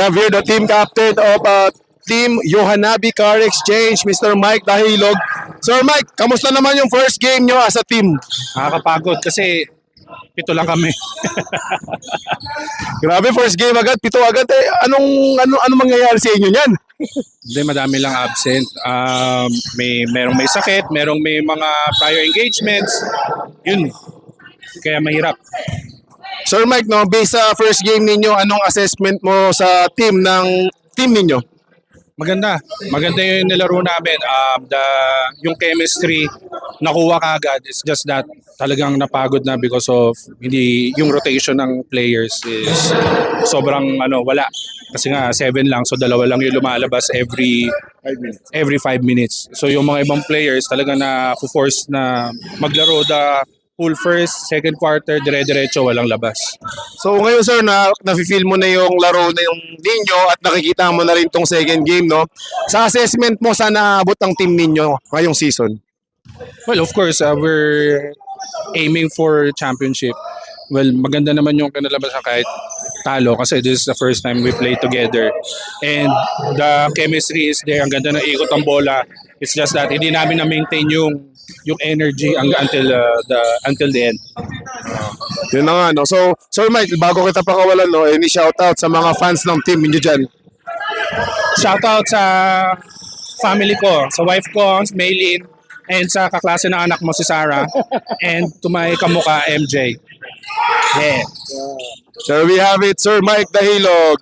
have here the team captain of Team Yohanabi Car Exchange, Mr. Mike Dahilog. Sir Mike, kamusta naman yung first game nyo as a team? Nakakapagod kasi pito lang kami. Grabe, first game agad, 7 agad. Anong mangyayari sa inyo niyan? Hindi, madami lang absent. Merong may sakit, merong may mga prior engagements. Yun. Kaya mahirap. Sir Mike, no, based sa first game ninyo, anong assessment mo sa team ninyo? Maganda. Maganda yung nilaro namin. Yung chemistry, nakuha kagad. It's just that talagang napagod na because of yung rotation ng players is sobrang wala. Kasi nga 7 lang, so 2 lang yung lumalabas every 5 minutes. So yung mga ibang players talaga na force na maglaro full first, second quarter, dire-diretso, walang labas. So ngayon sir, nafe-feel mo na yung laro na yung ninyo at nakikita mo na rin tong second game, no? Sa assessment mo, saan naabot ang team ninyo ngayong season? Well, of course, we're aiming for championship. Well, maganda naman yung kinalabasan kahit talo kasi this is the first time we play together. And the chemistry is there. Ang ganda ng ikot ng bola. It's just that hindi namin na-maintain yung energy until the end. Yun na nga, no? So, Sir Mike, bago kita pakawalan, no, any shoutout sa mga fans ng team ninyo dyan? Shoutout sa family ko, sa wife ko, Maylin, and sa kaklase ng anak mo si Sarah, and to my kamuka, MJ. Yeah. So we have it, Sir Mike Dahilog.